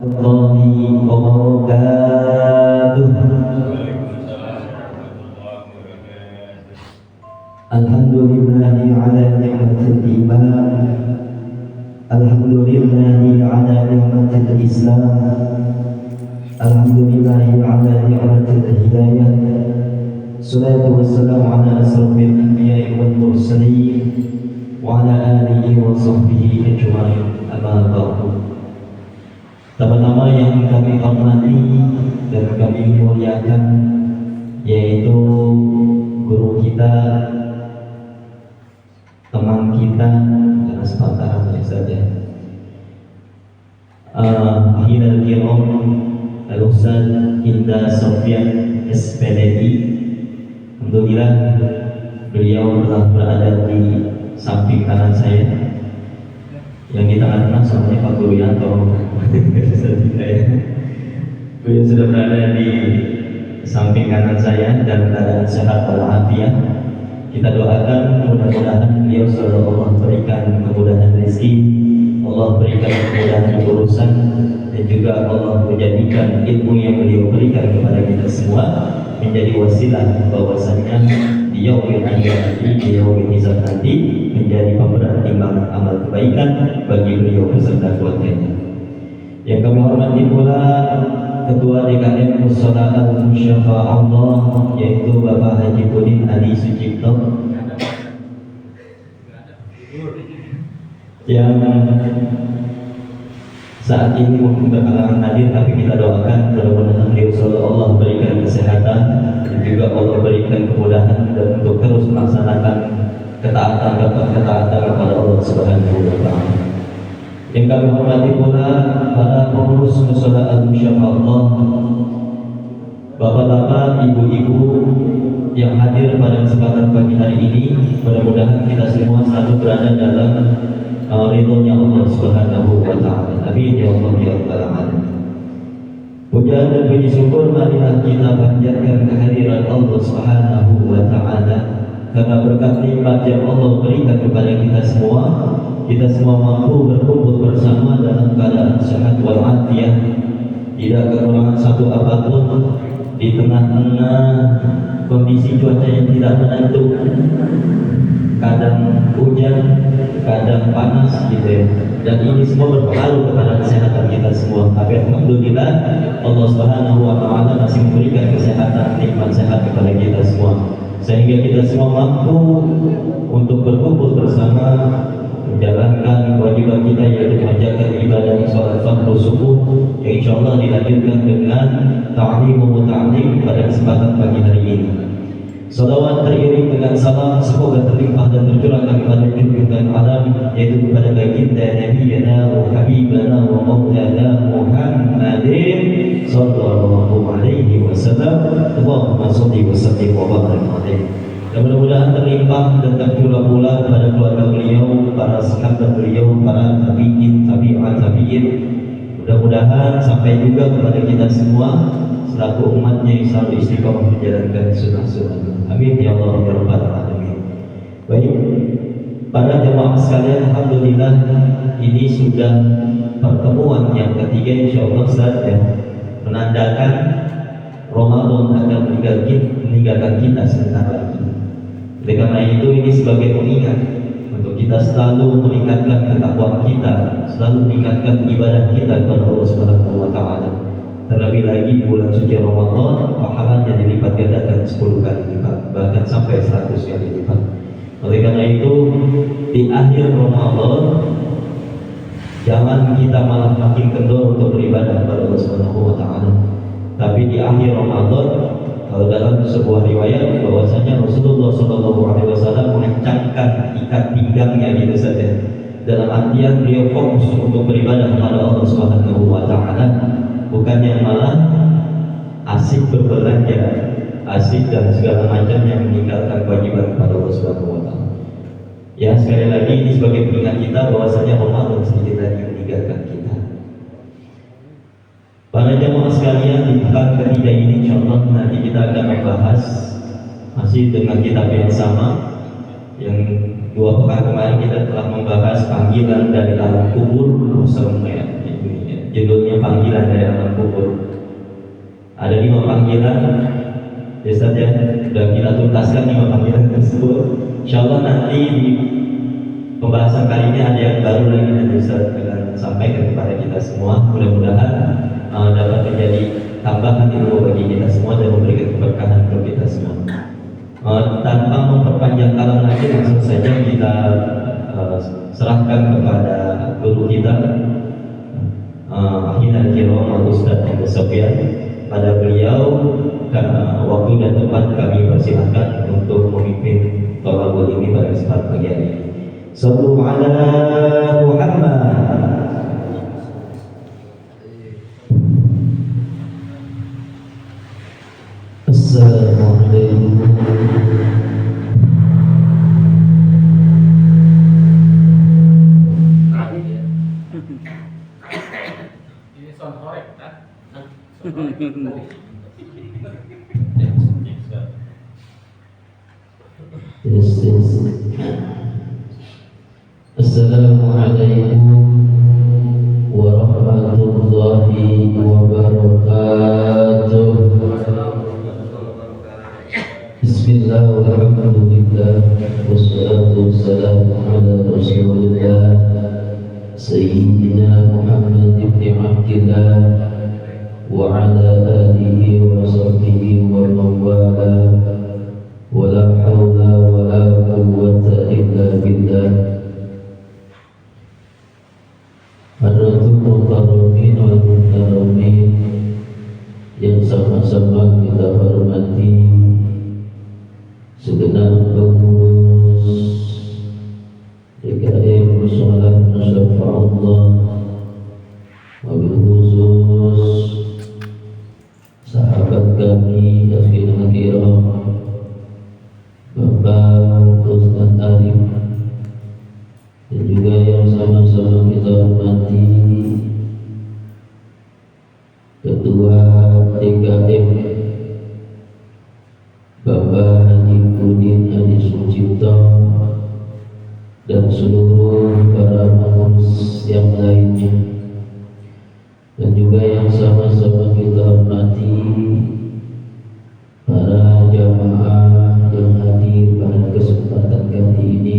warahmatullahi wabarakatuh. Alhamdulillahi ala ni'matil iman, alhamdulillahi ala ni'matil islam, alhamdulillahi ala ni'matil hidayah. Salatu wassalamu ala asrafil anbiya'i wal mursalin wa ala alihi wa sahbihi ajma'in. Amma ba'du. Teman-teman yang kami hormati dan kami muliakan, yaitu guru kita, teman kita, karena sepantarannya saja, Akhirul Kiram Al-Ustaz Indah Sofyan SPDI. Alhamdulillah beliau telah berada di samping kanan saya. Yang kita kenal namanya Pak Guru Yanto. Beliau sudah berada di samping kanan saya dan keadaan sehat walafiat. Kita doakan mudah-mudahan beliau selalu Allah berikan kemudahan rezeki, Allah berikan kemudahan urusan, dan juga Allah menjadikan ilmu yang beliau berikan kepada kita semua menjadi wasilah bahwasanya di yaumil akhir nanti, di yaumil hisab nanti, menjadi pemberat timbang amal kebaikan bagi beliau beserta keluarganya. Yang kami hormati pula Ketua DKM Mushola Al-Musyafa Allah, yaitu Bapak Haji Budin Ali Sucipto, yang saat ini mungkin berhalangan hadir, tapi kita doakan mudah-mudahan beliau selalu Allah berikan kesehatan dan juga Allah berikan kemudahan dan untuk terus melaksanakan ketaatan kepada Allah Subhanahu wa Ta'ala. Yang kami hormati pula para pengurus Mushola Al-Musyafa Allah, bapak-bapak, ibu-ibu yang hadir pada kesempatan pagi hari ini. Mudah-mudahan kita semua selalu berada dalam ridhonya Allah Subhanahu wa Ta'ala. Amin ya Allah ya Rabbal alamin. Puja dan puji syukur marilah kita panjatkan kehadiran Allah Subhanahu wa Ta'ala, karena berkat nikmat yang Allah berikan kepada kita semua mampu berkumpul bersama dalam keadaan sehat walafiat, tidak kekurangan satu apapun di tengah-tengah kondisi cuaca yang tidak menentu, kadang hujan, kadang panas gitu ya. Dan ini semua berpengaruh kepada kesehatan kita semua. Tapi alhamdulillah Allah Subhanahu wa Ta'ala masih memberikan kesehatan, nikmat sehat kepada kita semua, sehingga kita semua mampu untuk berkumpul bersama menjalankan kewajiban kita, yaitu menjalankan ibadah salat fardu subuh, yang insyaallah dilanjutkan dengan ta'lim wa ta'lim pada kesempatan pagi hari ini. Salawat teriring dengan salam semoga terlimpah dan tercurahkan kepada junjungan alam, yaitu kepada baginda Nabiyana wa Habibana wa Maulana Muhammadin sallallahu alaihi wasallam. Allahumma shalli wa sallim wa barik alaihi. Dan mudah-mudahan terlimpah dan tercurah pula kepada keluarga beliau, para sahabat beliau, para tabi'in, tabi'at tabi'in. Mudah-mudahan sampai juga kepada kita semua selaku umatnya yang selalu istiqomah menjalankan sunnah-sunnah. Amin ya Allah ya Rabbal alamin. Baik, para jemaah sekalian, alhamdulillah ini sudah pertemuan yang ketiga insyaallah saja, menandakan Ramadan akan meninggalkan kita sebentar lagi. Oleh karena itu ini sebagai pengingat untuk kita selalu meningkatkan ketakwaan kita, selalu meningkatkan ibadah kita kepada Allah Subhanahu wa Ta'ala. Terlebih lagi di bulan suci Ramadan, pahalanya dilipat gandakan 10 kali lipat, bahkan sampai 100 kali lipat. Oleh karena itu di akhir Ramadan jangan kita malah makin kendor untuk beribadah kepada Allah Subhanahu wa Ta'ala. Tapi di akhir Ramadan, kalau dalam sebuah riwayat bahwasanya Rasulullah SAW mengencangkan ikat pinggangnya gitu saja, dalam artian beliau fokus untuk beribadah kepada Allah Subhanahu wa Ta'ala, bukan yang malah asik berbelanja, asik dan segala macam yang meninggalkan kewajiban kepada Allah Subhanahu wa Ta'ala. Ya, sekali lagi ini sebagai pengingat kita bahwasanya Ramadan sedikit lagi meninggalkan kita. Para jemaah sekalian, di pekan ketiga ini insyaallah nanti kita akan membahas masih dengan kitab yang sama. Yang 2 pekan kemarin kita telah membahas panggilan dari alam kubur, judulnya panggilan dari alam kubur. Ada 5 panggilan, ya Ustaz ya, sudah kita tuntaskan 5 panggilan tersebut. Insyaallah nanti di pembahasan kali ini ada yang baru lagi yang Ustaz akan sampaikan kepada kita semua. Mudah-mudahan dapat menjadi tambahan ilmu bagi kita semua dan memberikan keberkahan untuk kita semua. Tanpa memperpanjang kalam lagi, langsung saja kita serahkan kepada guru kita, Akhina Kiram Ustaz Muhammad Sofyan. Pada beliau karena waktu dan tempat kami persilahkan untuk memimpin tolabul ini pada kesempatan pagi hari ini. Sallu ala Muhammad. Assalamualaikum. Ini sound korek kan? Assalamualaikum warahmatullahi wabarakatuh. Bismillah walhamdulillah wassalatu wassalamu ala rasulillah Sayyidina Muhammad ibn Abdillah wa ala alihi wa sahbihi wa mawala wa la hawla wa la quwwata illa billah. Hadratul mukarramin wal mukarramin yang sama-sama kita hormati, segenap pengurus DKM Musyawarah Musyawarah Allah, wabil khusus sahabat kami Akhina Kiram Bapak Ustaz Arif, dan juga yang sama-sama kita hormati Ketua DKM Bapak Haji Udin Adi Sucipto dan seluruh para pengurus yang lainnya, dan juga yang sama-sama kita hormati para jamaah yang hadir pada kesempatan kali ini.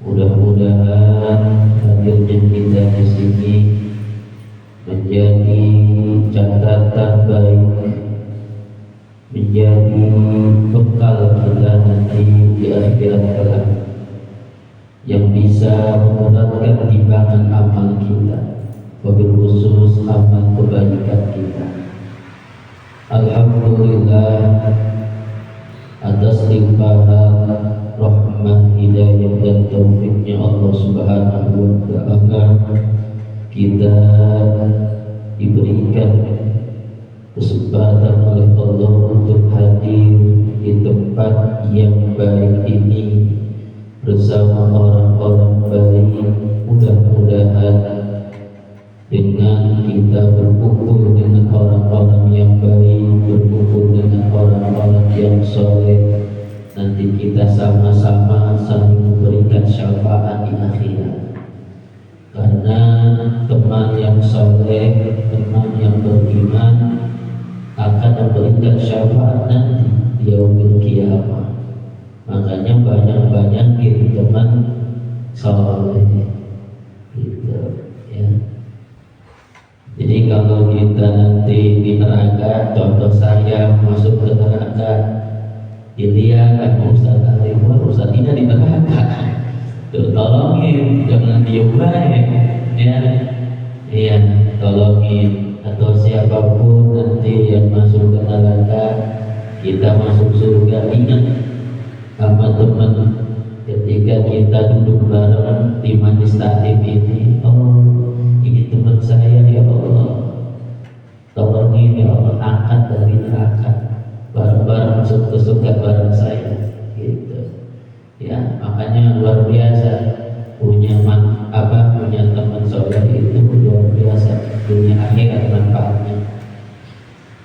Mudah-mudahan hadirnya kita di sini menjadi catatan baik, menjadi bekal kita nanti di akhirat kelak, yang bisa memberatkan timbangan amal kita, wabil khusus amal kebaikan kita. Alhamdulillah atas limpahan rahmah, hidayah dan taufiknya Allah Subhanahu wa ta'ala, kita diberikan kesempatan oleh Allah untuk hadir di tempat yang baik ini bersama orang-orang baik. Mudah-mudahan dengan kita berkumpul dengan orang-orang yang baik, berkumpul dengan orang-orang yang soleh, nanti kita sama-sama saling memberikan syafaat di akhirat. Karena teman yang soleh, teman yang beriman akan memberikan syafaat nanti di yaumil qiyamah. Makanya banyak-banyakin teman soleh gitu ya. Jadi kalau kita nanti di neraka, contoh saya masuk ke neraka, dilihat Ustaz Arif, Ustaz tidak di neraka, tolongin, jangan diem baik ya. Iya, tolongin. Atau siapapun nanti yang masuk ke neraka, kita masuk surga, ingat sama teman ketika kita duduk bareng di majelis taklim ini. Oh, ini teman saya ya Allah, tolongin ya Allah, angkat dari neraka, bareng-bareng masuk ke surga bareng saya gitu ya. Makanya luar biasa punya punya teman soleh itu luar biasa, punya akhirat manfaatnya.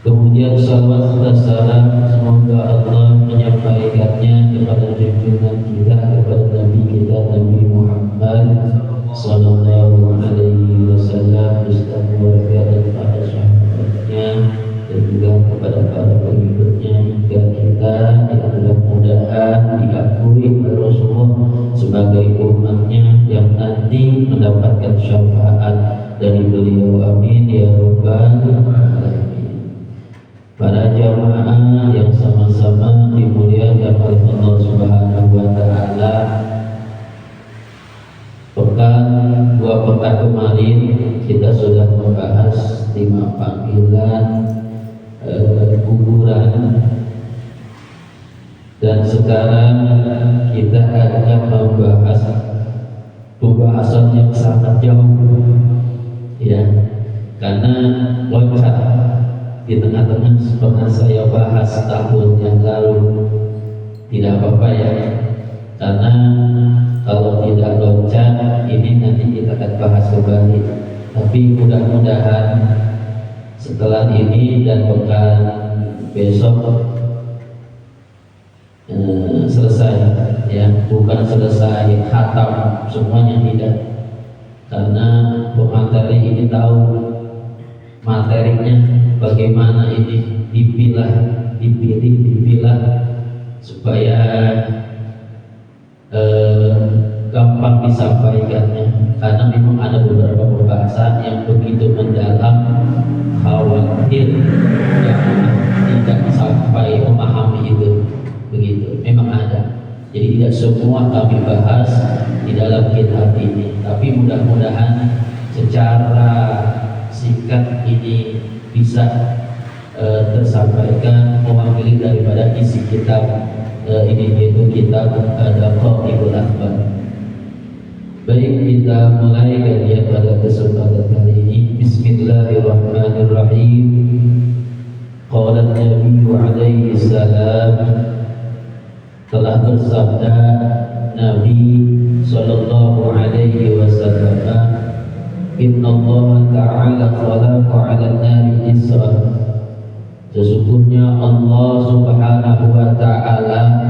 Kemudian salawat dan salam semoga Allah menyampaikannya kepada junjungan kita, kepada Nabi kita Nabi Muhammad sallallahu alaihi wasallam, Ustaz para pengikutnya hingga kita yang mudah-mudahan diakui oleh Rasulullah sebagai umatnya yang nanti mendapatkan syafaat dari beliau. Amin ya rabbal alamin. Para jamaah yang sama-sama dimuliakan oleh Allah Subhanahu wa taala, dua pekan kemarin kita sudah membahas 5 panggilan kuburan, dan sekarang kita akan membahas pembahasan yang sangat jauh, ya, karena loncat di tengah-tengah pernah saya bahas tahun yang lalu. Tidak apa-apa ya, karena kalau tidak loncat ini nanti kita akan bahas kembali. Tapi mudah-mudahan setelah ini dan pekan besok selesai, ya, bukan selesai khatam semuanya, tidak, karena pemateri ini tahu materinya bagaimana ini dipilah supaya gampang disampaikannya, karena memang ada beberapa pembahasan yang begitu mendalam, khawatir tidak sampai memahami itu, begitu memang ada. Jadi tidak semua kami bahas di dalam kitab ini, tapi mudah-mudahan secara singkat ini bisa tersampaikan mewakili daripada isi kitab ini, yaitu kitab Daqaiqul Akhbar. Baik, kita mulai kajian pada kesempatan kali ini. Bismillahirrahmanirrahim. Qala Nabi alaihi salam, telah bersabda Nabi sallallahu alaihi wasallam, Inna Allah ta'ala khalaqa 'ala an-nari isra. Sesungguhnya Allah Subhanahu wa ta'ala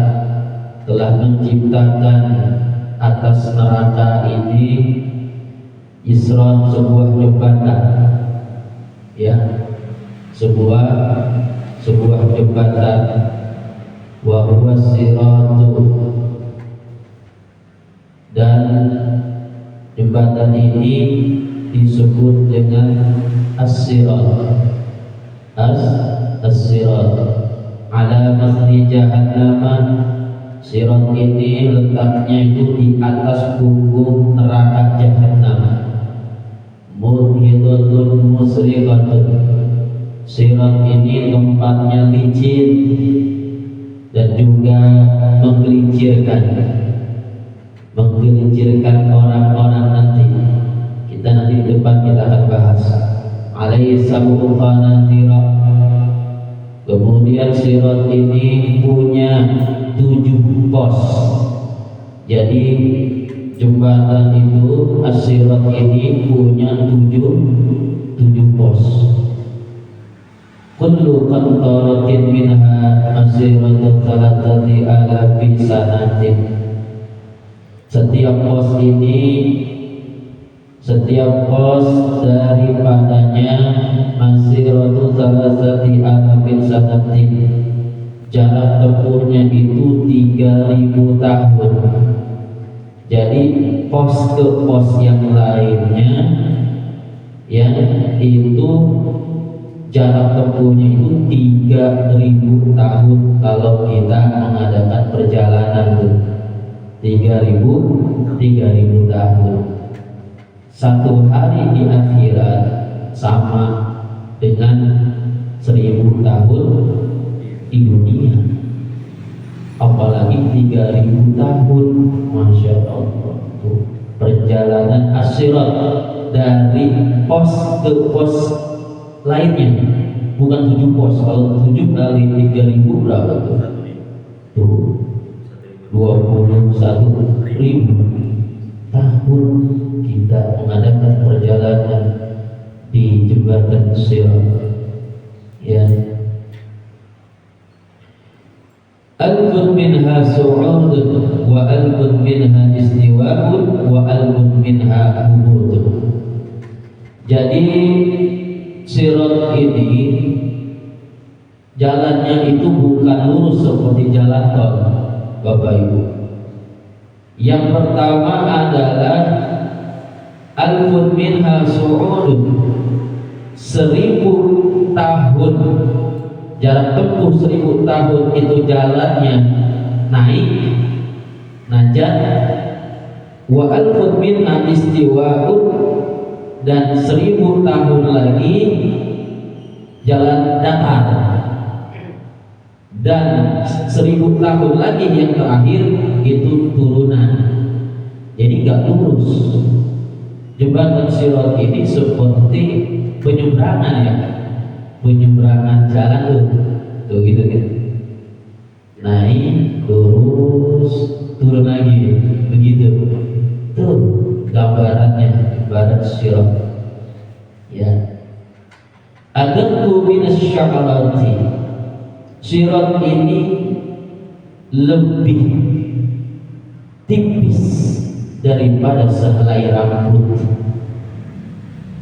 telah menciptakan atas neraka ini isra, sebuah jembatan, ya, sebuah jembatan, wa huwa siratu, dan jembatan ini disebut dengan as-sirat. As-sirat ala matni jahannam. Sirat ini letaknya itu di atas punggung neraka jahannam. Murhidatun musriqatun. Sirat ini tempatnya licin dan juga menggelincirkan orang-orang nanti. Kita nanti di depan kita akan bahas. Alaihi sabu qanatira. Kemudian sirat ini punya 7 pos. Jadi jembatan itu, as-sirat ini punya 7 pos. Kullu qantaratin minha masiratu 3,000 sanatin. Setiap pos daripadanya masiratu 3,000 sanatin. Jarak tempuhnya itu 3.000 tahun. Jadi pos ke pos yang lainnya, ya, itu jarak tempuhnya itu 3.000 tahun kalau kita mengadakan perjalanan tuh. 3.000 tahun. Satu hari di akhirat sama dengan 1.000 tahun di dunia, apalagi 3.000 tahun. Masya Allah, tuh perjalanan as-sirat dari pos ke pos lainnya, bukan 7 pos. Kalau 7 kali 3.000 berapa tuh? Tuh 21.000 tahun kita mengadakan perjalanan di jembatan sirat, ya. Albun minha su'ud wa albun minha istiwa'un wa albun minha hubud. Jadi sirat ini jalannya itu bukan lurus seperti jalan tol, Bapak Ibu. Yang pertama adalah alfun minha su'udun, 1000 tahun, jarak tempuh 1000 tahun itu jalannya naik, najat. Wa alfun minha istiwa'un, dan 1000 tahun lagi jalan datar, dan 1000 tahun lagi yang terakhir itu turunan. Jadi gak lurus. Jembatan Sirat ini seperti penyeberangan ya, penyeberangan jalan tuh gitu kan, naik lurus turun lagi begitu. Tuh gambarannya, barat Sirat ya. Adakku minas sya'arati, Sirat ini lebih tipis daripada sehelai rambut.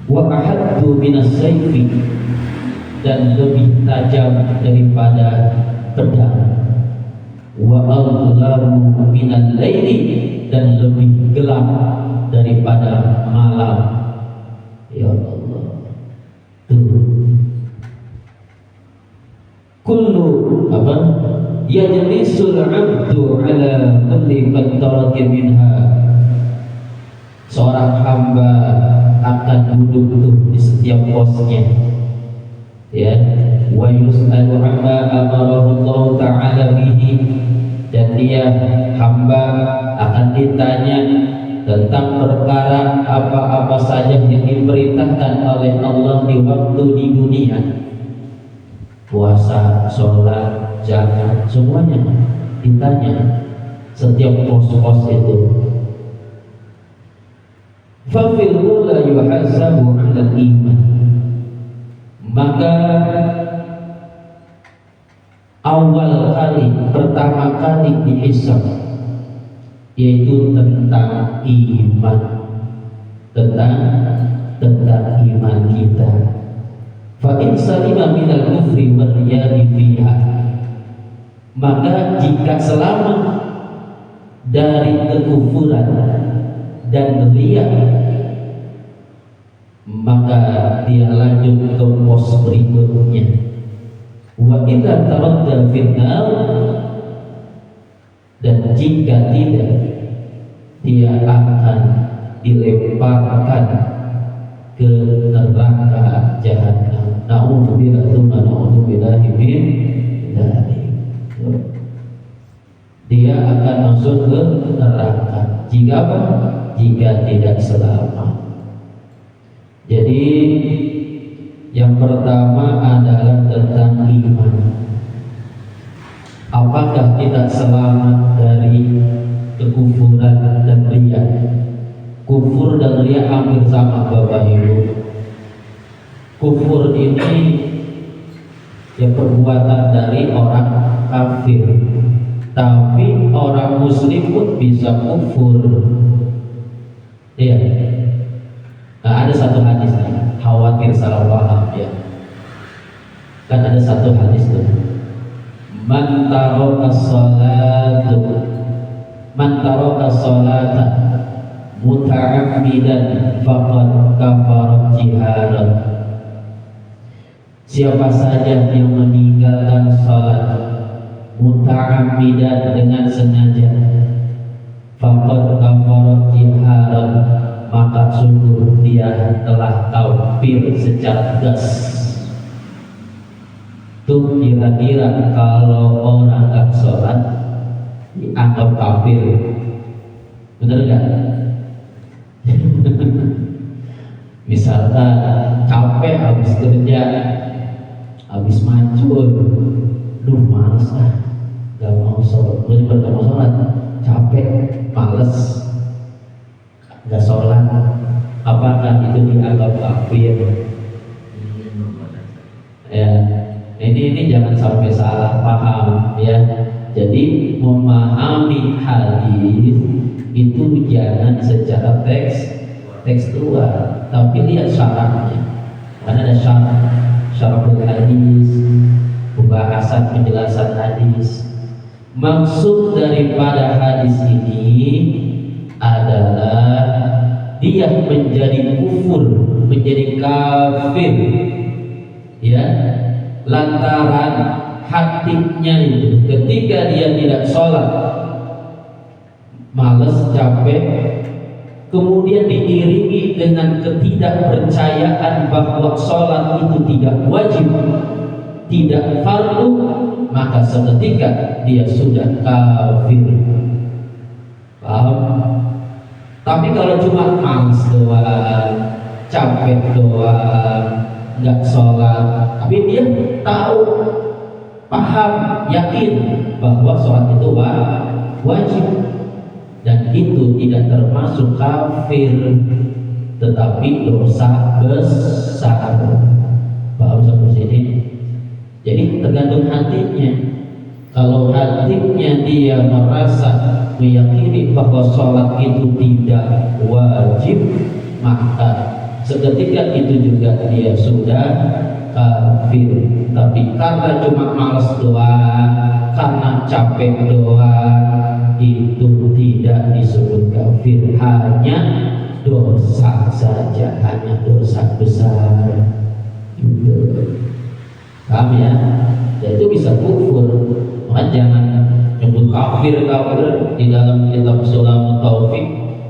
Wa ahaddu minas sayfi, dan lebih tajam daripada pedang. Wa adlamu minal laili, dan lebih gelap daripada malam. Ya Allah. Kullu apa? Yajlisul 'abdu 'ala kulli qattaratin minha. Seorang hamba akan duduk tuh di setiap posnya. Ya, wa yus'alu 'amma amarahu Allah ta'ala bihi, dan dia hamba akan ditanya tentang perkara apa-apa saja yang diperintahkan oleh Allah di waktu di dunia. Puasa, sholat, zakat, semuanya ditanya setiap pos-pos itu. Fafil ula yuhasabu 'alal iman, maka awal kali, pertama kali dihisab yaitu tentang iman, tentang iman kita. Fa in salima minal kufri wal riyadi fiha, maka jika selamat dari kekufuran dan riya, maka dia lanjut ke pos berikutnya. Wa idza taradda fil nar, dan jika tidak, dia akan dilemparkan ke neraka jahanam. Na'udzubillah tsumma na'udzubillahi min dzalik. Dia akan masuk ke neraka jika apa? Jika tidak selamat. Jadi yang pertama adalah tentang iman. Apakah kita selamat dari kekufuran dan riya? Kufur dan riya hampir sama, Bapak Ibu. Kufur ini ya perbuatan dari orang kafir, tapi orang muslim pun bisa kufur. Iya. Nah, ada satu hadis nih, khawatir salah paham ya. Kan ada satu hadis tuh. Man taraka salata muta'ammidan faqad kafara jiharan. Siapa saja yang meninggalkan salat muta'ammidan, dengan sengaja, faqad kafara jiharan, maka sungguh dia telah kafir secara tegas. Tuh kira-kira kalau orang gak sholat dianggap kafir, bener gak? Misalkan capek habis kerja, habis mancur, duh males gak mau sholat, gak mau sholat, capek, males, gak sholat, apakah itu dianggap kafir? Ya, ini jangan sampai salah paham ya. Jadi memahami hadis itu jangan secara tekstual, tapi lihat syaratnya. Karena ada syarat hadis, pembahasan pembahasan penjelasan hadis. Maksud daripada hadis ini adalah dia menjadi kufur, menjadi kafir, ya, lantaran hatinya itu ketika dia tidak sholat, malas, capek, kemudian diiringi dengan ketidakpercayaan bahwa sholat itu tidak wajib, tidak fardu, maka seketika dia sudah kafir. Paham? Tapi kalau cuma malas doang, capek doang, nggak sholat, tapi dia tahu, paham, yakin bahwa sholat itu wajib, dan itu tidak termasuk kafir, tetapi dosa besar. Paham sampai sini? Jadi tergantung hatinya. Kalau hatinya dia merasa meyakini bahwa sholat itu tidak wajib, maka seketika itu juga dia sudah kafir. Tapi karena cuma malas doang, karena capek doang, itu tidak disebut kafir, hanya dosa saja, hanya dosa besar. Gitu. Paham ya? Dan itu bisa kufur. Maka jangan nyebut kafir di dalam kitab Sulamut Taufik.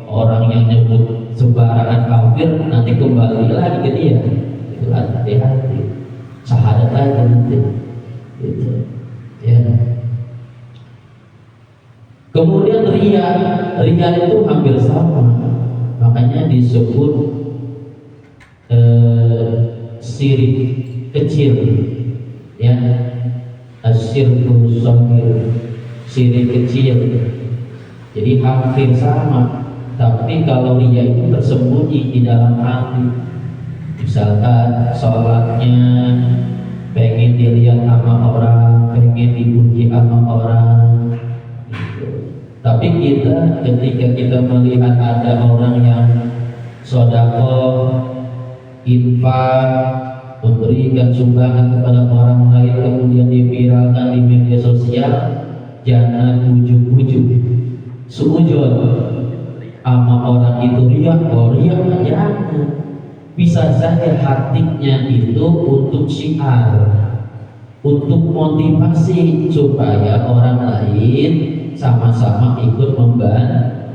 Orang yang nyebut sembarangan kafir nanti kembali lagi ke dia. Itu hati-hati. Syahadat aja nanti. Gitu. Ya. Kemudian ria itu hampir sama. Makanya disebut syirik kecil. Ya, asyirku shagir, syirik kecil. Jadi hampir sama, tapi kalau ria itu tersembunyi di dalam hati. Misalkan sholatnya pengen dilihat sama orang, pengen dipuji sama orang, gitu. Tapi kita ketika kita melihat ada orang yang sedekah, infak, memberikan sumbangan kepada orang lain, kemudian diviralkan di media sosial, jangan ujuk-ujuk suujon sama orang itu ria, jangan. Bisa saja hatinya itu untuk syiar, untuk motivasi supaya orang lain sama-sama ikut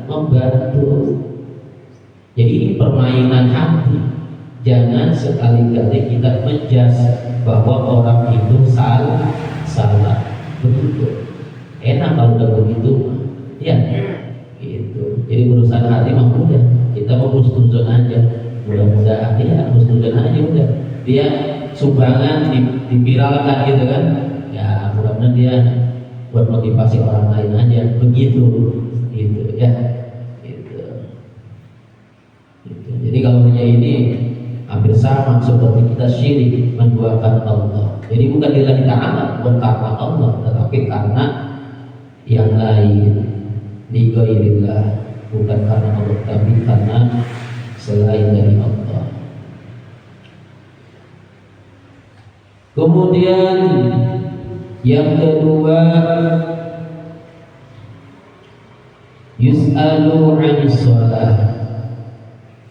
membantu. Jadi ini permainan hati. Jangan sekali-kali kita menjas bahwa orang itu salah. Begitu. Enak kalau udah begitu, ya. Gitu. Jadi urusan hati mah udah, kita mau husnuzon aja. Mudah-mudahan ya husnuzon aja udah. Dia sumbangan diviralkan gitu kan. Ya mudah-mudahan dia buat motivasi orang lain aja. Begitu. Gitu ya. Gitu. Jadi kalau punya ini hampir sama seperti kita syirik menduakan Allah. Jadi bukan lillahi ta'ala, bukan karena Allah, tetapi karena yang lain, li ghairillah, bukan karena Allah, tapi karena selain dari Allah. Kemudian yang kedua, yus'alu 'anis shalah,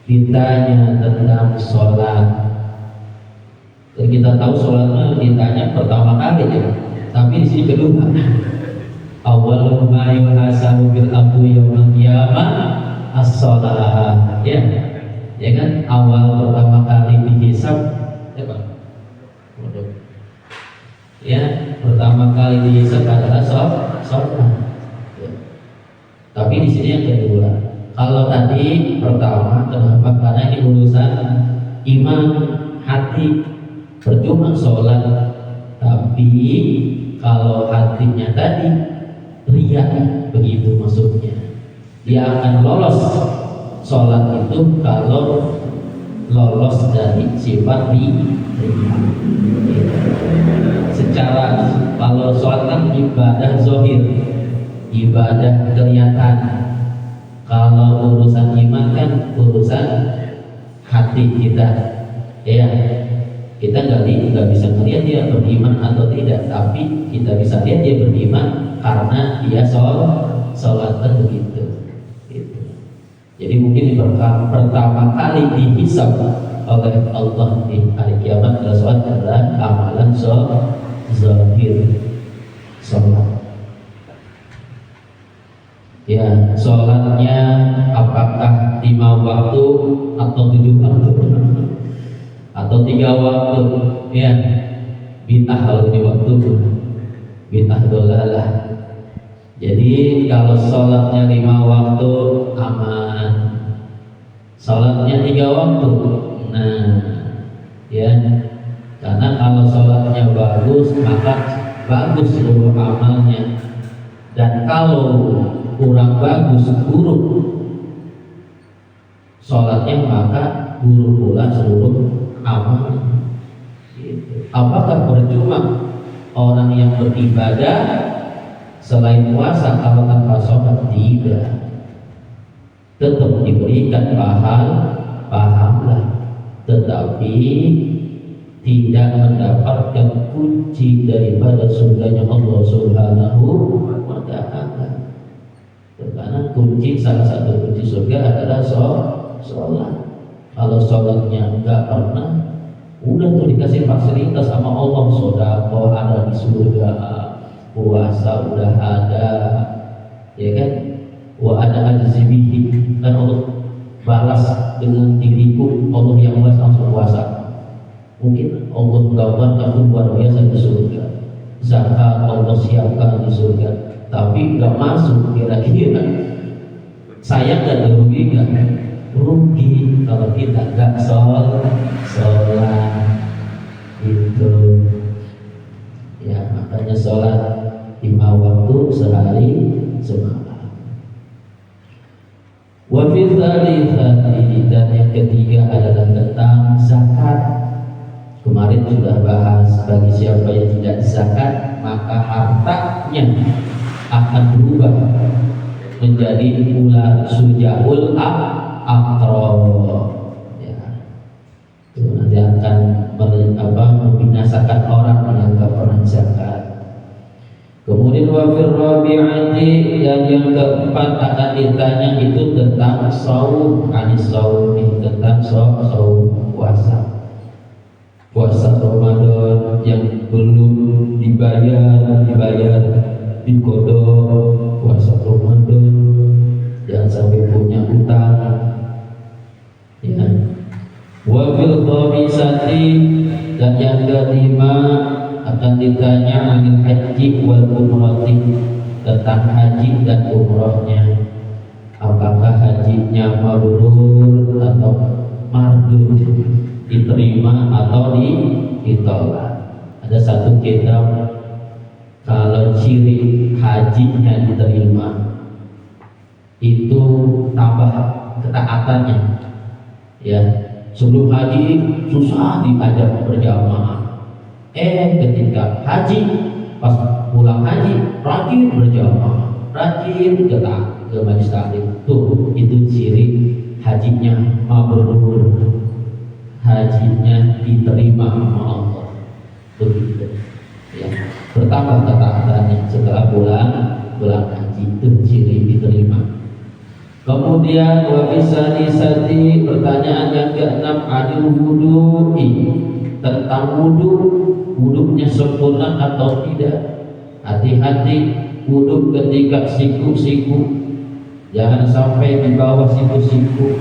ditanya tentang sholat. Dan kita tahu sholatnya ditanya pertama kali ya, tapi di sini kedua. Awwalu ma yuhasabu bil abdi yaumil qiyamah as-shalah. Ya kan, awal pertama kali dihisab apa? Ya, pertama kali dihisab adalah sholat. Ya. Tapi di sini yang kedua. Kalau tadi pertama, kenapa? Karena ini urusan iman, hati, percuma sholat. Tapi kalau hatinya tadi ria, begitu maksudnya, dia akan lolos sholat itu kalau lolos dari sifat ria. Secara kalau sholat kan ibadah zohir, ibadah kelihatan. Kalau urusan iman kan urusan hati kita, ya. Kita nggak bisa melihat dia beriman atau tidak, tapi kita bisa lihat dia beriman karena dia sholat kan begitu. Gitu. Jadi mungkin pertama kali dihisab oleh Allah di hari kiamat adalah sholat adalah amalan zahir sholat. Ya, sholatnya apakah 5 waktu atau 7 waktu atau 3 waktu? Ya, bid'ah kalau di waktu, bid'ah dolalah. Jadi kalau sholatnya 5 waktu aman, sholatnya 3 waktu, nah, ya, karena kalau sholatnya bagus maka bagus seluruh amalnya, dan kalau kurang bagus, buruk sholatnya, maka buruk pula seluruh amal. Gitu. Apakah percuma orang yang beribadah selain puasa kalau tanpa sholat? Tidak, tetap diberikan pahala, tetapi tidak mendapatkan kunci daripada surganya Allah Subhanahu wa Ta'ala. Karena salah satu kunci surga adalah sholat. Kalau sholatnya enggak pernah, udah tuh dikasih fasilitas sama Allah, sedekah ada di surga, puasa udah ada, ya kan? Wa ada ajzibihi, kan Allah balas dengan diriku, Allah yang balas langsung puasa. Mungkin Allah gambarkan luar biasa di surga, zakat Allah siapkan di surga, tapi nggak masuk. Kira-kira saya nggak dirugikan? Rugi kalau kita nggak sholat itu. Ya, makanya sholat 5 waktu sehari semalam. Wa fi dzalika, dan yang ketiga adalah tentang zakat. Kemarin sudah bahas, bagi siapa yang tidak zakat maka hartanya akan berubah menjadi ular sujaul aqra. Ya. Itu nanti akan membinasakan orang yang tidak pernah zakat. Kemudian wafir rabi'ati, yang keempat akan ditanya itu tentang saum, tentang saum puasa Ramadan yang belum dibayar dikodok. Puasa Ramadan jangan sampai punya utang, ya. Wa fil khamisati, dan yang kelima akan ditanya anil haji wal umrati, tentang haji dan umrohnya. Apakah hajinya mabrur atau mardud, diterima atau ditolak. Ada satu kitab, kalau ciri hajinya diterima itu tambah ketaatannya, ya. Sebelum haji susah diajak berjamaah, ketika haji, pas pulang haji rajin berjamaah, rajin ke majelis taklim. Tuh, itu ciri hajinya mabrur, hajinya diterima sama Allah. Begitu, ya. Bertambah ketaatannya setelah pulang haji, itu ciri diterima. Kemudian wa bisani, pertanyaan yang keenam, adil wudu'i, tentang wuduknya sempurna atau tidak. Hati-hati wuduk ketika siku-siku, jangan sampai di bawah siku-siku,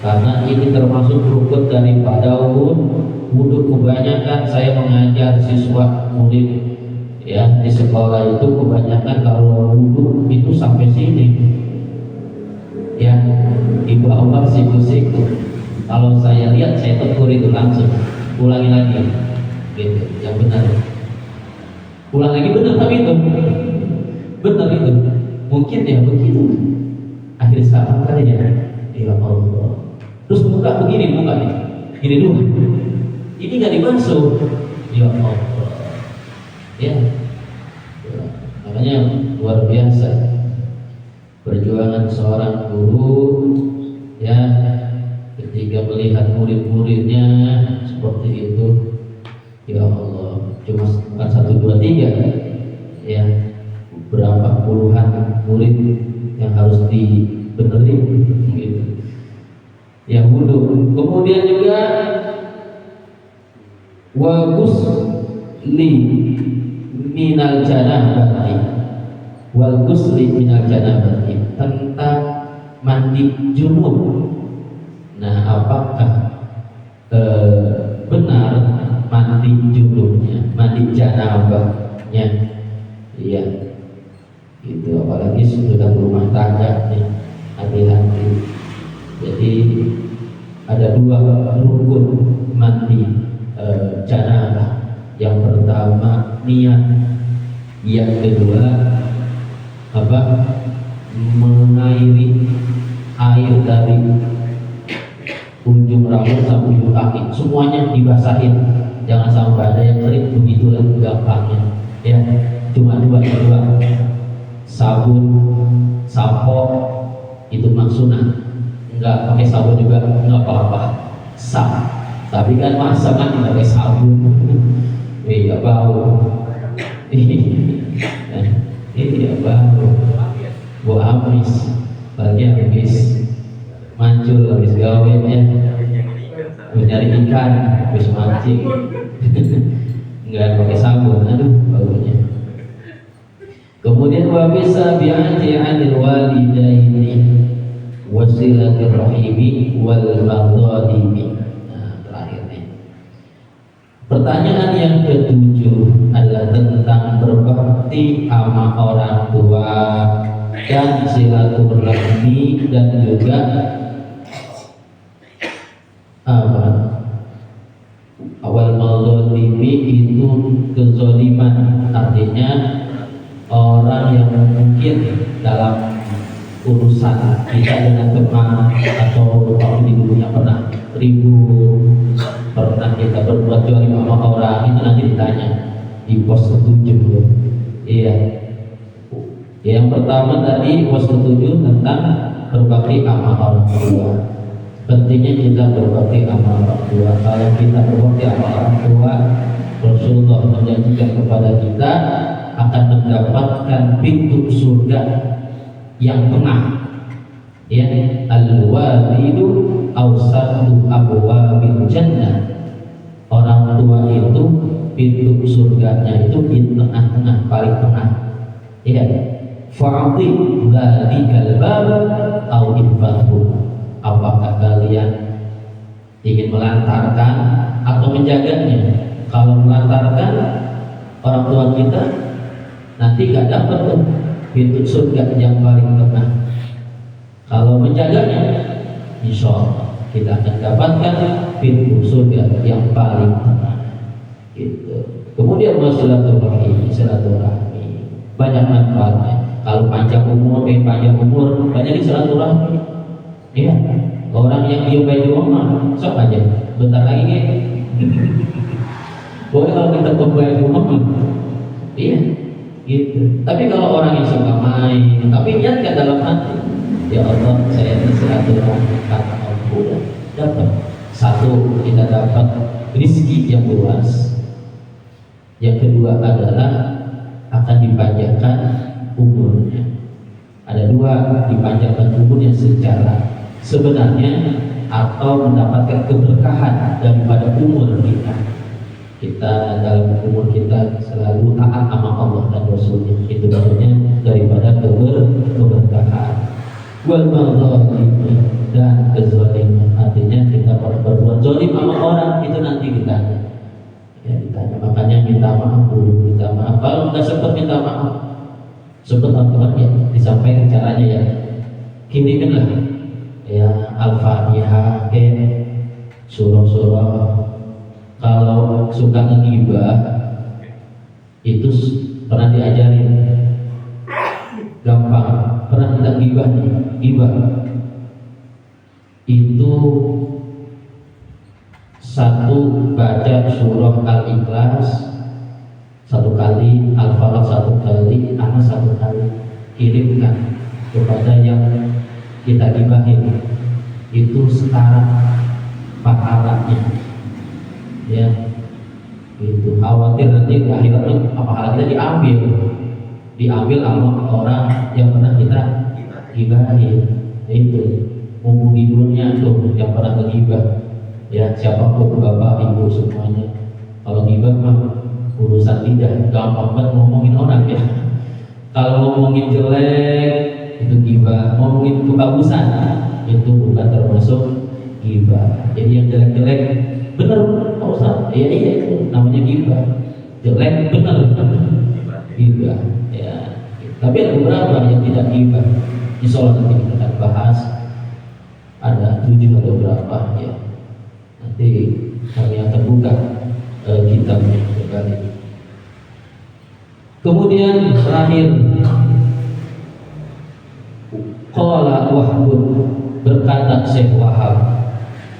karena ini termasuk rukun daripada wudhu. Kebanyakan saya mengajar siswa murid, ya, di sekolah itu kebanyakan kalau wudhu itu sampai sini, ya, di bawah siku-siku. Kalau saya lihat, saya tegur itu langsung, ulangi lagi, gitu, yang benar, ulang lagi, benar, tapi itu benar itu, mungkin ya begitu. Akhir sekarang kali ya Allah. Terus buka begini, buka nih, gini dulu, ini nggak dimasuk, ya Allah, ya. Makanya luar biasa perjuangan seorang guru, ya, ketika melihat murid-muridnya seperti itu, ya Allah, cuma bukan 1, 2, 3 ya, berapa puluhan murid yang harus dibenerin gitu. Yang wudhu. Kemudian juga wa ghusli minal janabati, wal ghusli minal janabati, tentang mandi junub. Nah, apakah benar mandi junubnya, mandi janabahnya? Iya, itu apalagi sudah berumah tangga nih, hati-hati. Jadi ada 2 rukun mandi janabah. Yang pertama niat, yang kedua apa? Mengairi air dari ujung rambut sampai ujung kaki, semuanya dibasahin, jangan sampai ada yang kering. Begitulah gampangnya ya, cuma dua sabun, sampo, itu maksudnya enggak pakai sabun juga enggak apa-apa, sah. Tapi kan masa kan tidak pakai sabun, iya bau, iya bau amis, lagi habis mancul, habis gawe ya, mencari ikan, habis mancing, enggak pakai sabun, aduh baunya. Kemudian wa bisa bi'ati 'anil walidaini wasilatir rahimi wal maghdadimi. Nah, terakhir nih. Pertanyaan yang ke-7 adalah tentang berbakti sama orang tua dan silaturahmi, dan juga apa? Awal maghdadimi itu kezaliman, artinya orang yang mungkin dalam urusan kita dengan teman, atau kalau di dulunya pernah ribut, pernah kita berbuat zalim sama orang, itu nanti ditanya di pos 7. Iya. Yang pertama tadi pos 7 tentang berbakti sama orang tua. Pentingnya kita berbakti sama orang tua. Kalau kita berbakti sama orang tua, Rasulullah menjanjikan kepada kita akan mendapatkan pintu surga yang tengah, ya, al-walidu awsatu abwabil jannah. Orang tua itu pintu surganya itu di tengah-tengah, paling tengah, ya. Fa'ati dzalikal baba au infatu. Apakah kalian ingin melantarkan atau menjaganya? Kalau melantarkan orang tua kita, nanti gak dapat tuh pintu surga yang paling tengah. Kalau menjaganya, insya Allah kita akan dapatkan pintu surga yang paling tengah. Gitu. Kemudian silaturahmi, banyak manfaatnya. Kalau panjang umur, banyak di silaturahmi. Iya, orang yang diobai di rumah, sok aja, bentar lagi nih. Boleh kalau kita kembali di rumah, iya. Gitu. Tapi kalau orang yang suka main, tapi niatkan dalam hati, ya Allah, saya ini silaturahmi karena Allah, dapat. Satu, kita dapat rezeki yang luas. Yang kedua adalah akan dipanjangkan umurnya. Ada 2, dipanjangkan umurnya secara sebenarnya atau mendapatkan keberkahan daripada umur kita. Kita dalam umur kita selalu taat sama Allah dan Rasulnya, itu maksudnya daripada keberkahan. Wal maghdadimi, dan kezaliman, artinya kita berbuat zalim sama orang, itu nanti ditanya. Ya, ditanya. Makanya minta maaf dulu, minta maaf. Kalau nggak sempat minta maaf, sempat teman-teman ya disampaikan caranya ya, kiriminlah ya Al-Fatihah, surah-surah. Kalau suka ngegibah itu pernah diajarin, gampang. Pernah kita gibah nih, gibah itu satu, baca surah Al-Ikhlas 1 kali, Al-Falaq 1 kali, Anas 1 kali, kirimkan kepada yang kita gibahin. Itu setara pahalanya. Ya, itu khawatir nanti di akhirat pahala kita diambil sama orang yang pernah kita gibahin. Itu mumpung di dunia tuh yang pernah ngegibah, ya siapapun bapak ibu semuanya. Kalau gibah mah urusan lidah, gampang banget ngomongin orang ya. Kalau ngomongin jelek itu gibah, ngomongin kebagusan itu bukan termasuk gibah. Jadi yang jelek-jelek benar Pak Ustaz, iya itu namanya gibah. Jelek benar gibah ya. Tapi ada beberapa yang tidak gibah. Insya Allah nanti kita akan bahas, ada 7 atau berapa ya. Nanti kami akan buka kitabnya kembali. Kemudian terakhir, qala Wahb, berkata Syekh Wahab,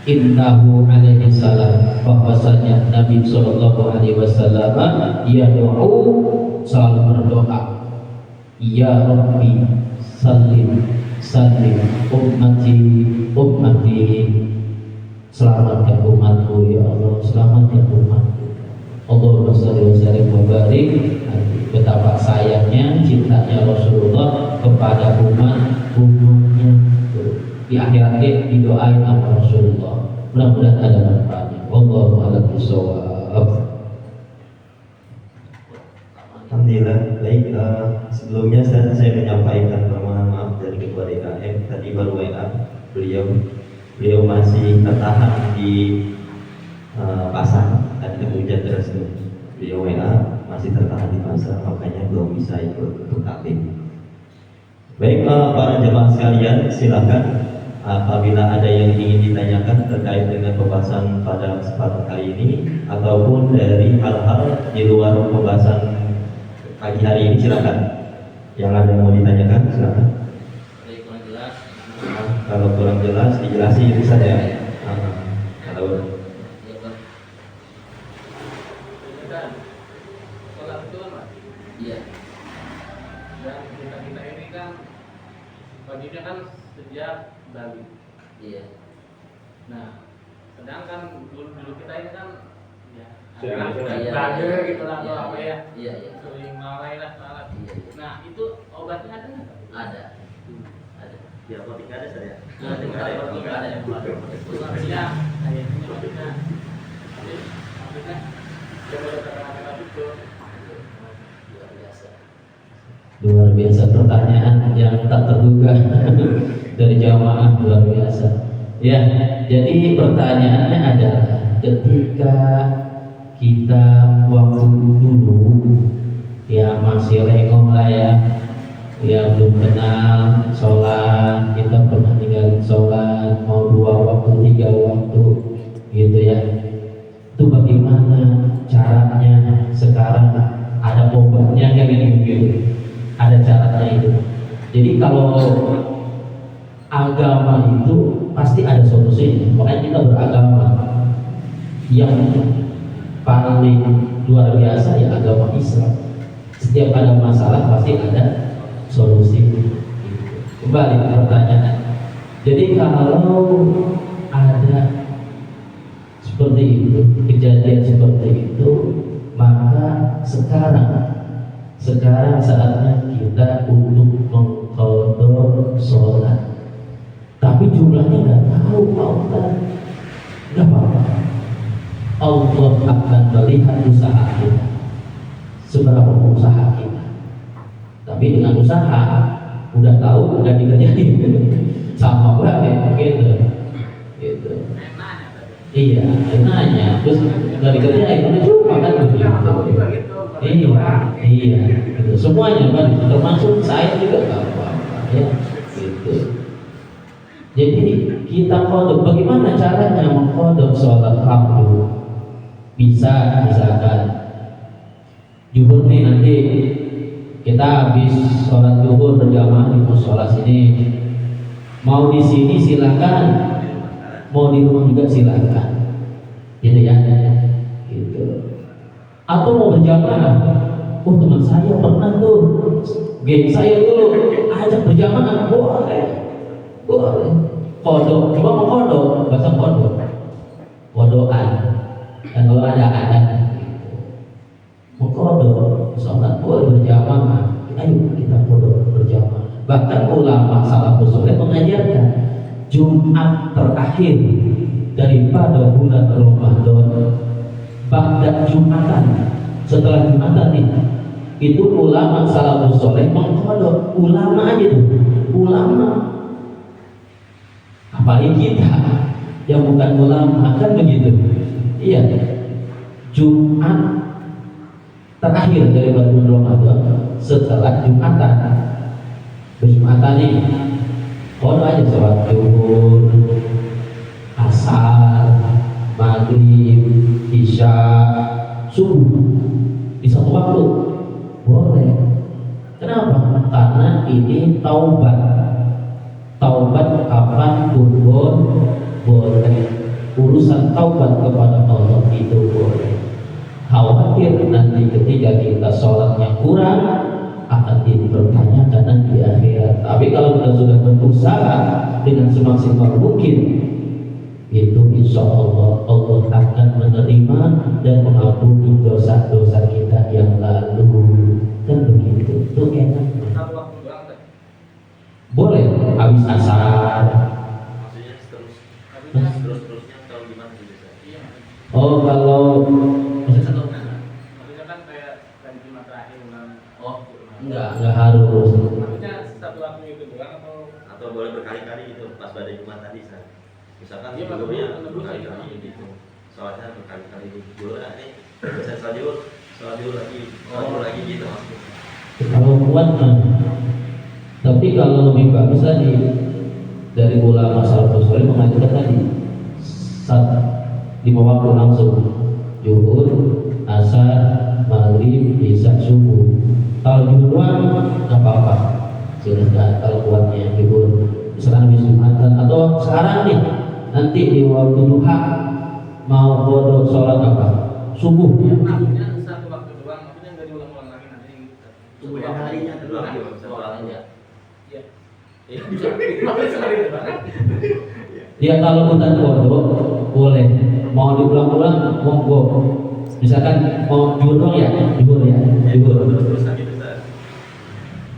innahu alaihi salam, bahwasanya Nabi sallallahu alaihi wasallam yad'u, selalu berdoa, ya Rabbi salim ummati, selamatkan umatku ya Allah, selamatkan umatku. Allahumma shalli wa sallim wa barik. Betapa sayangnya, cintanya Rasulullah kepada umatnya. Di akhirat didoain sama Rasulullah. Mudah-mudahan ada manfaatnya. Wallahu a'lam bishawab. Alhamdulillah. Baik, sebelumnya saya menyampaikan permohonan maaf dari Ketua DKM. Tadi baru WA beliau masih tertahan di pasar, tadi hujan deras. Beliau WA masih tertahan di pasar, makanya belum bisa ikut untuk taklim. Baik, para jemaah sekalian, silakan apabila ada yang ingin ditanyakan terkait dengan pembahasan pada kesempatan kali ini ataupun dari hal-hal di luar pembahasan pagi hari ini, silakan. Yang ada yang mau ditanyakan, silakan. Kurang jelas. Kalau kurang jelas dijelasin itu saja. Kalau iya. Dan kita ini kan baginya kan sejak Bali. Iya. Nah, sedangkan dulu kita ini kan ya Iya. Belanda gitu lah atau apa ya. Iya, iya. Sering malai lah salah. Iya. Nah, itu obatnya ada nggak? Ada. Ada. di apotek ada saya. Ada yang baru. Iya, saya punya obatnya. Jadi, maksudnya dia boleh terkena itu. Luar biasa. Luar biasa, pertanyaan yang tak terduga dari jamaah, luar biasa. Ya, jadi pertanyaannya adalah ketika kita waktu dulu ya masih lengong lah ya belum kenal sholat, kita pernah tinggalin sholat mau 2 waktu 3 waktu gitu ya. Itu bagaimana caranya sekarang? Ada obatnya kayak gini, ada caranya itu. Jadi kalau agama itu pasti ada solusinya, makanya kita beragama. Yang paling luar biasa ya agama Islam. Setiap ada masalah pasti ada solusi. Kembali ke pertanyaan. Jadi kalau ada seperti itu, kejadian seperti itu, maka sekarang saatnya kita untuk mengqadha sholat. Tapi jumlahnya nggak tahu, Pak Ustaz. Nggak apa-apa. Allah akan melihat usaha kita, seberapa usaha kita. Tapi dengan usaha, udah tahu, udah dikerjain, sama banget gitu. Iya, nanya, terus nggak dikerjain, udah cuma kan begitu. Iya, gitu. Semuanya kan, termasuk saya juga nggak apa-apa, ya, gitu. Jadi kita qadha, bagaimana caranya mengqadha sholat fardu? Bisa misalkan zuhur nih, nanti kita habis sholat zuhur berjamaah di musola sini, mau di sini silakan, mau di rumah juga silakan, gitu ya, gitu. Atau mau berjamaah, oh teman saya pernah tuh, geng saya dulu ajak berjamaah, boleh. Qadha, coba mau qadha, bahasa qadha. kodoan. Dan kalau ada adat mengkodok sholat boleh berjamaah, ayo kita kodok berjamaah. Bahkan ulama salafus saleh mengajarkan Jumat terakhir daripada bulan Ramadan, ba'da Jumatan, setelah Jumatan itu ulama salafus saleh mengkodok. Ulama aja tuh, ulama, apalagi kita yang bukan ulama kan begitu. Iya, Jumat terakhir dari bulan Ramadan setelah Jumatan. Jumatan nih, kalau aja sholat zuhur, asar, maghrib, isya, subuh di satu waktu boleh. Kenapa? Karena ini taubat. Taubat kapan pun boleh. Urusan taubat kepada Allah itu boleh. Khawatir nanti ketika kita sholatnya kurang akan dipertanyakan nanti di akhirat. Tapi kalau kita sudah berusaha dengan semaksimal mungkin, itu insya Allah Allah akan menerima dan mengampuni dosa-dosa kita yang lalu. Kan begitu, itu enak. Satu waktu doang teh. Boleh habis asar. Maksudnya terus-terusnya kalau gimana sih bisa? Iya. Oh kalau maksudnya satu Maksudnya kan kayak dari Jumat terakhir bulan. oh enggak harus. Maksudnya satu waktu itu doang atau boleh berkali-kali gitu pas pada Jumat tadi San. Misalkan Iya, zuhurnya menurut saya. berkali-kali gitu. Sholatnya berkali-kali zuhur saya sholat zuhur lagi gitu maksudnya. Kalau kuat mah. Tapi kalau lebih bagus tadi dari ulama salafus saleh mengajarkan tadi lima waktu langsung zuhur, asar, maghrib, isya, subuh. Kalau duluan nggak apa-apa, silahkan kalau kuatnya zuhur. Misalkan habis Jumatan atau sekarang nih nanti di waktu duha mau bodoh sholat apa? Subuh. ya, maksudnya satu waktu doang, maksudnya nggak diulang-ulang lagi nanti. Kemudian harinya doang Iya. sholat aja. Iya. Iya. Maksudnya sekali itu doang kan? Ya kalau hutan bodoh boleh, mau diulang-ulang monggo. Misalkan mau juhur ya, juhur ya, juhur. Terus lagi besar.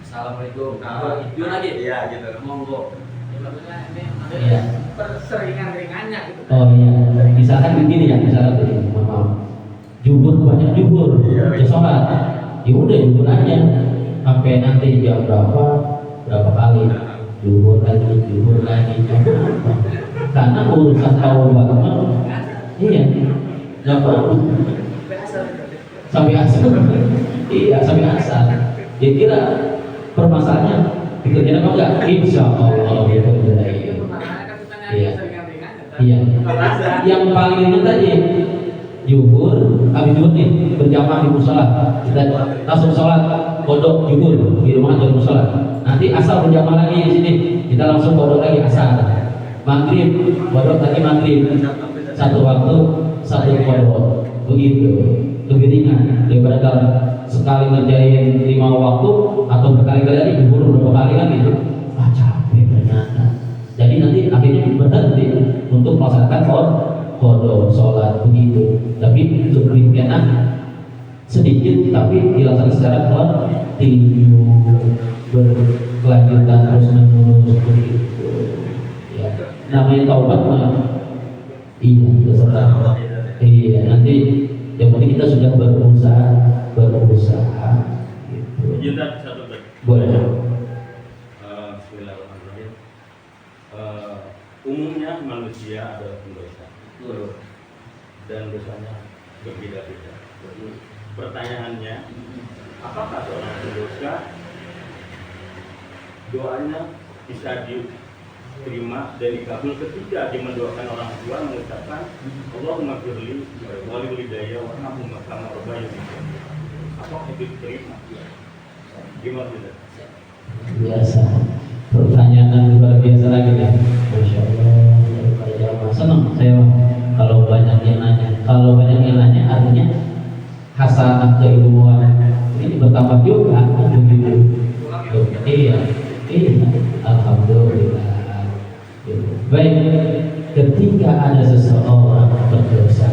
Assalamualaikum. Juhur lagi. Iya gitu. Monggo. Ya, maksudnya ini Iya. perseringan ringannya gitu. Oh iya. Misalkan begini ya, misalkan begini, mohon maaf. Juhur banyak juhur, Iya. ya sholat. Ya udah juhur aja. Sampai nanti jam berapa kali? Juhur lagi, jam berapa? Karena urusan taubat mah, iya, nggak perlu sampai asar. Iya, sampai asar. Ya kira permasalahannya dikerjain apa enggak? Insya Allah ya Itu permasalahannya kan kita Iya. seringan-ringan ya. Iya. Kalau ada. Yang paling ringan tadi juhur, habis juhur nih berjamaah di musola. Kita langsung sholat kodok juhur di rumah atau di musola. Nanti asar berjamaah lagi di sini. Kita langsung kodok lagi asar. Maghrib kodok lagi maghrib. Satu waktu satu kodok. Begitu. Lebih ringan daripada kalau sekali ngerjain 5 waktu atau berkali-kali lagi juhur berapa kali kan gitu. Ah capek ternyata. Jadi nanti akhirnya berhenti untuk melaksanakan kodok sholat begitu. Tapi lebih enak sedikit tapi dilaksanakan secara kontinu berkelanjutan terus menerus begitu. Ya, namanya taubat mah iya terserah. Iya nanti yang penting kita sudah berusaha gitu. Izin satu bet. Boleh. Bismillahirrahmanirrahim. Umumnya manusia adalah pendosa dan dosanya berbeda-beda. Pertanyaannya, apakah seorang pendosa doanya bisa diterima dan dikabul ketika dia mendoakan orang tua mengucapkan Allahumma firli wali walidayya warhamhuma kama rabbayani shaghira. Apakah itu diterima? Gimana tidak? Biasa. Pertanyaan luar biasa lagi ya. Masya Allah. Daripada jamaah senang saya kalau banyak yang nanya. Kalau banyak yang nanya artinya hasanah keilmuan ini bertambah juga. Begitu. Iya. Alhamdulillah. Baik. ketika ada seseorang berdosa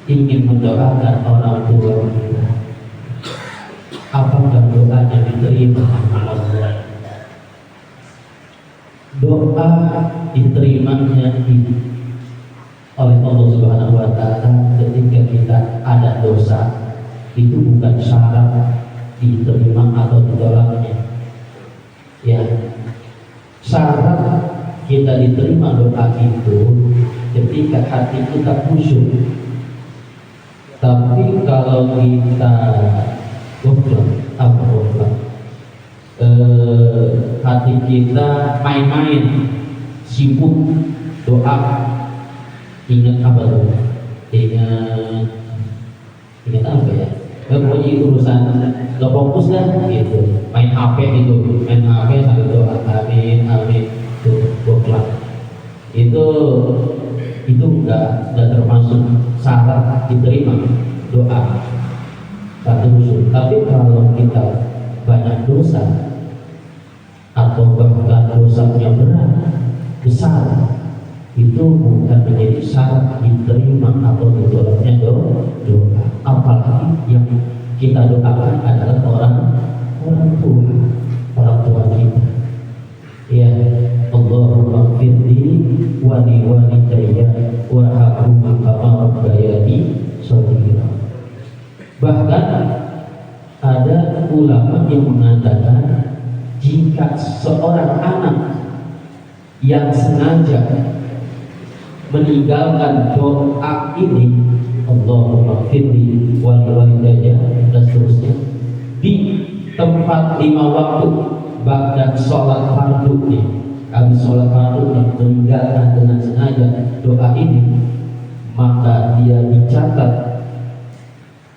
ingin mendoakan orang tua kita, apakah doanya diterima oleh Allah? Doa diterimanya oleh Allah Subhanahu wa Ta'ala ketika kita ada dosa itu bukan syarat diterima atau ditolaknya. Ya, syarat kita diterima doa itu ketika hati kita khusyuk. Tapi kalau kita hati kita main-main, sibuk doa, ingat apa tuh? Ingat apa ya? Pokoknya urusan gak fokus lah gitu, main HP gitu, main HP sambil doa, amin amin, itu enggak termasuk syarat diterima doa satu usul. Tapi kalau kita banyak dosa atau bahkan dosanya berat besar, itu bukan menjadi syarat diterima atau ditolaknya doa. Apalagi yang kita doakan adalah orang tua kita. Ya, Allahumma firli wali walidayya warhamhuma kama rabbayani shaghira. Bahkan ada ulama yang mengatakan jika seorang anak yang sengaja meninggalkan doa ini, Allahumma firli wali walidayya dan seterusnya, di tempat 5 waktu ba'da sholat fardu nih, habis sholat fardu yang meninggalkan dengan sengaja doa ini, maka dia dicatat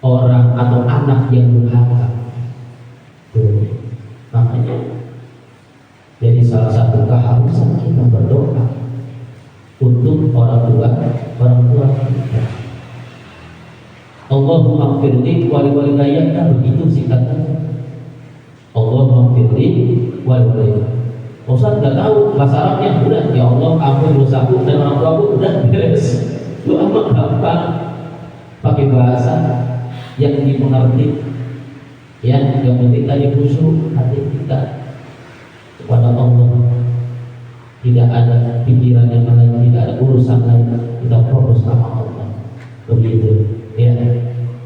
orang atau anak yang durhaka. Makanya jadi salah satu keharusan kita berdoa untuk orang tua kita. Allahumma firli wali walidayya, begitu singkatnya. Allahumma firli wali walidayya. Ustaz nggak tahu bahasa Arabnya, udah ya Allah ampun dosaku dan orang tuaku, udah beres. Doa mah gampang, pakai bahasa yang dimengerti. Ya, yang penting tadi khusyuk hati kita kepada Allah, tidak ada pikiran yang lain, tidak ada urusan lain, kita fokus sama Allah. Begitu ya,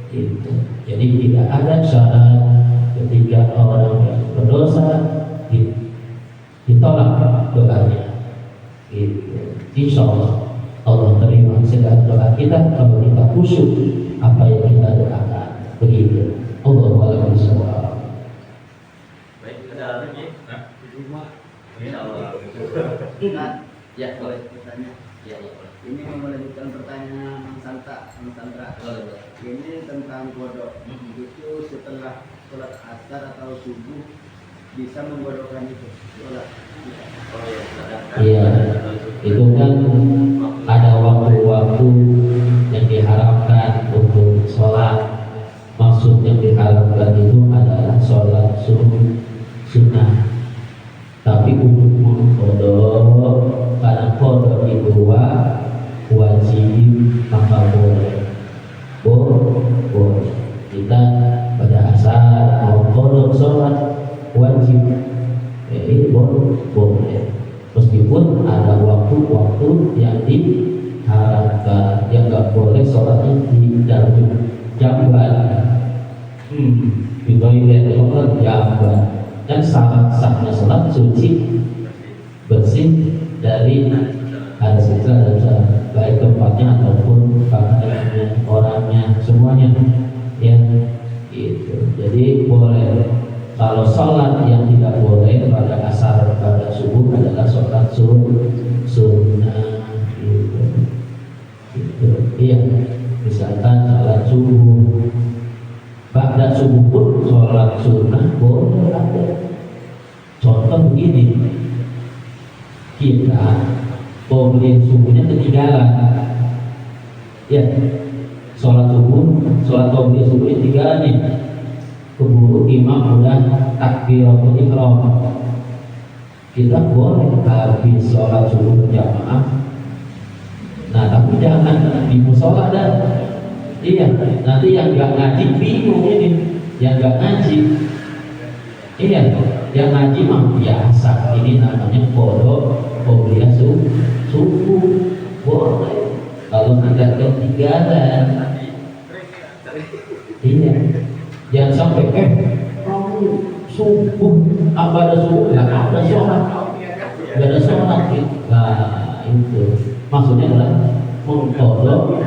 itu. Jadi tidak ada syarat ketika orang yang berdosa ditolak doanya. Gitu. Insya Allah Allah terima segala doa kita kalau kita khusyuk apa yang kita doakan. Begitu. Allahu a'lam bishawab. Baik, ada lagi? Di rumah. Insyaallah. Ya, boleh bertanya. Ya, boleh. Ini melanjutkan pertanyaan Mang Sandra. Boleh. Ini tentang kodok. Itu setelah sholat asar atau subuh bisa menggodokkan itu sholat. Oh ya, Iya, itu kan ada waktu-waktu yang diharapkan untuk sholat. Maksud yang diharapkan itu adalah sholat sunnah. Tapi untuk mengkodok, karena kodok itu wajib, maka boleh. Kita pada asar mau kodok sholat wajib, ini boleh. Meskipun ada waktu-waktu yang diharapkan, yang nggak boleh sholatnya di dalam jamban. Itu ini sholat jamban. Dan sahnya sholat suci, bersih dari ada sisa dan baik tempatnya ataupun pakaiannya, orangnya, semuanya ya itu. Jadi boleh. Kalau sholat yang tidak boleh pada asar pada subuh adalah sholat sunnah gitu. Iya, misalkan sholat subuh, pada subuh pun sholat sunnah boleh ada. Contoh begini, kita pembelian subuhnya ketinggalan, ya, sholat pembelian subuhnya ketinggalan nih, keburu imam udah takbiratul ihram, kita boleh habis sholat subuh berjamaah. Nah tapi jangan di musola dan iya, nanti yang nggak ngaji bingung ini, yang nggak ngaji, iya, yang ngaji mah biasa. Ini namanya qobliya subuh boleh. Kalau tidak ketinggalan, iya, jangan sampai kamu subuh apa ada subuh nggak ada sholat, nggak ada sholat gitu. Nah itu maksudnya adalah mengkodok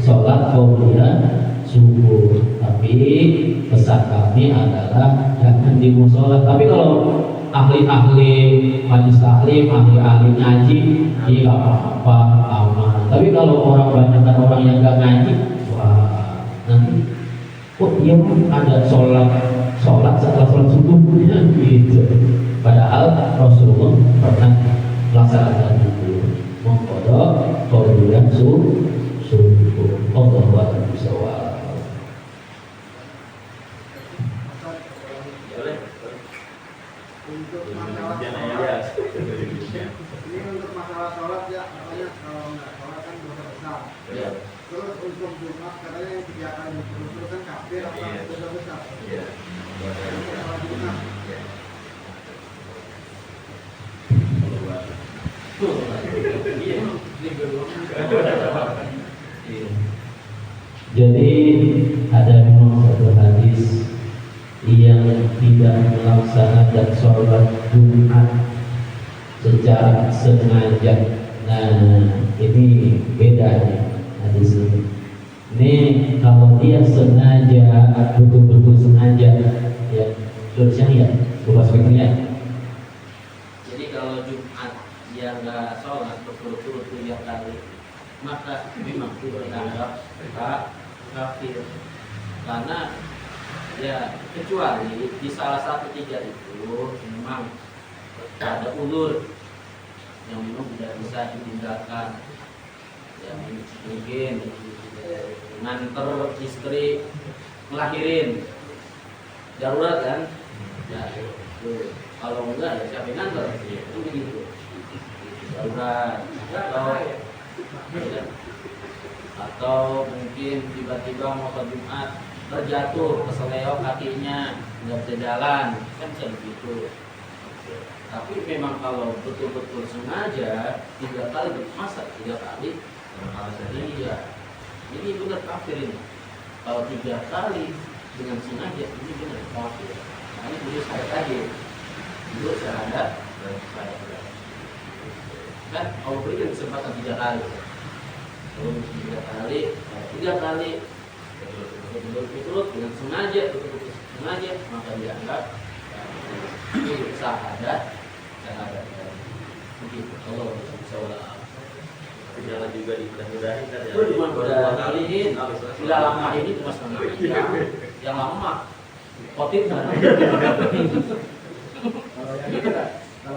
sholat qobliyah subuh. Tapi pesan kami adalah jangan di musola. Tapi kalau ahli-ahli majelis taklim, ahli-ahli ngaji, ya nggak apa-apa, aman. Tapi kalau orang banyak kan orang yang nggak ngaji, wah nanti kok dia ada sholat setelah sholat subuhnya gitu. Padahal Rasulullah pernah melaksanakan itu, mengkodok qobliyah subuh. Allahu a'lam bishawab. Untuk masalah ini untuk masalah sholat ya, katanya kalau nggak sholat kan dosa besar. Ya. Terus untuk Jumat katanya yang 3 kali berturut-turut kan kafir apa dosa besar. Untuk sholat Jumat. Jadi ada memang satu hadis yang tidak melaksanakan sholat Jumat secara sengaja. Nah ini bedanya hadis ini. Ini kalau dia sengaja, betul-betul sengaja, ya tulisnya ya, bukan sebenarnya. Jadi kalau Jumat dia nggak sholat berturut-turut 3 kali, maka memang dianggap kafir. Karena ya kecuali di salah satu 3 itu memang ada ulur yang memang tidak bisa ditinggalkan. Ya mungkin nganter istri melahirin darurat kan, ya itu. Kalau enggak ya siapa yang nganter, itu begitu darurat. Atau mungkin tiba-tiba mau ke Jumat terjatuh keseleo kakinya, nggak bisa jalan, kan bisa begitu. Tapi memang kalau betul-betul sengaja 3 kali, masa 3 kali? Iya, ini benar kafir ini. Kalau 3 kali dengan sengaja ini benar kafir. Nah ini dulu saya tadi, dulu saya ada, kan Allah berikan kesempatan 3 kali. Kalau 3 kali berturut-turut dengan sengaja, maka dianggap syahadat begitu. Allah SWT Jalan juga dimudah-mudahin kan ya. mudah-mudahin tidak lama ini cuma setengah jam. Yang lama khotib Kalau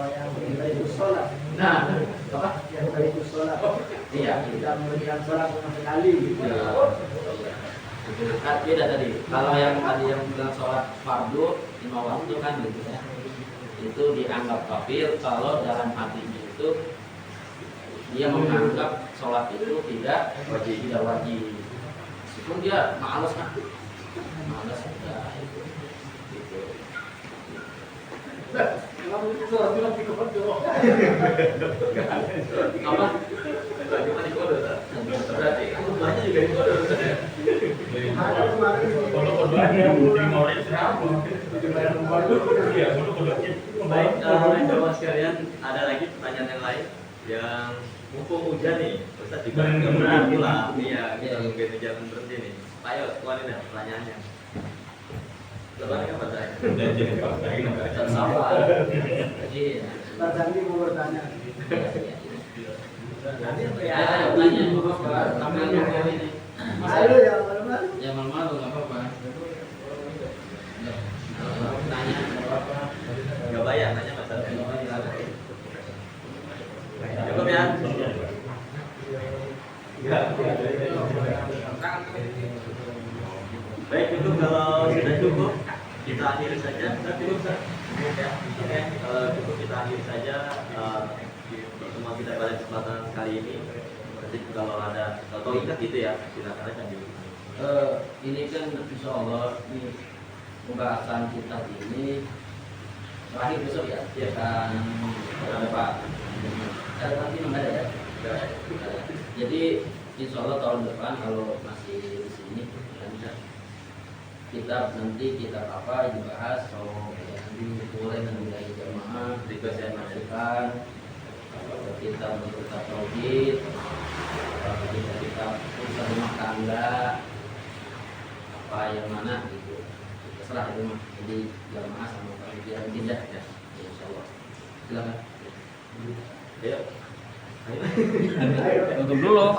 yang itu sholat, nah apa? yang itu sholat, Iya, tidak memberikan sholat sama sekali gitu. beda tadi. Kalau yang tadi yang bilang sholat fardu 5 waktu kan gitu ya, itu dianggap kafir kalau dalam hatinya itu dia menganggap sholat itu tidak wajib. Meskipun dia malas kan, malas udah itu. Gitu. Kamu itu sholat bilang di kodok. Apa? Berarti khutbahnya juga di kodok. Ada kemarin Kodok-kodoknya di Maureen berapa? dibayar kodok. Iya, kodok-kodoknya. Baik, Bapak sekalian, ada lagi pertanyaan yang lain yang mumpung hujan nih, Ustaz juga nggak berani pulang. Iya, kita mungkin di jalan berhenti nih. Ayo, keluarin ya pertanyaannya. Lebaran apa saya? Udah jadi paksain. Sama. Iya. Pak Sandi mau bertanya. Ya, tanya apa? Tampil yang ini. Ayo ya, malam-malam. Ya malu-malu nggak apa-apa. Tanya apa? Nggak bayar, nanya masalah. Cukup ya? Baik, itu kalau sudah cukup, kita akhiri saja. Sudah cukup, Ustaz? Ya, oke, cukup kita akhiri saja pertemuan kita pada kesempatan kali ini. Nanti kalau ada atau ingat gitu ya, silakan aja di. Ini kan insya Allah ini pembahasan kita ini terakhir besok ya, ya kan ada Pak. Nanti memang ada ya. Jadi insya Allah tahun depan kalau masih di sini kita nanti kita apa dibahas soal ya, nanti mulai menilai jamaah request yang masukan kalau kita menurut tauhid kalau kita urusan rumah tangga apa yang mana gitu terserah itu mah jadi jamaah sama panitia tidak ya insya Allah silakan Ayo. tutup dulu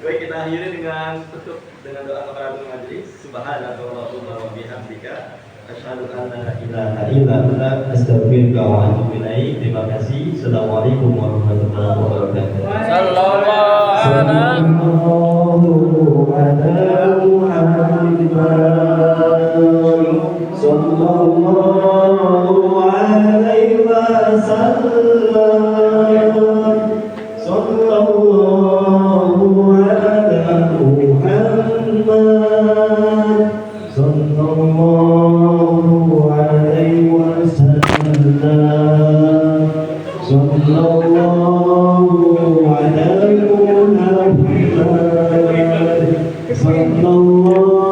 Baik, kita akhiri dengan tutup dengan doa kafaratul majlis. Subhanakallahumma wa bihamdika asyhadu an la ilaha illa anta astaghfiruka wa atubu ilaik. Terima kasih. Assalamualaikum warahmatullahi wabarakatuh. Sallallahu alaihi wasallam. Sallallahu ala Muhammad. Sallallahu alaihi wasallam. Sallallahu ala Muhammad. Sallallahu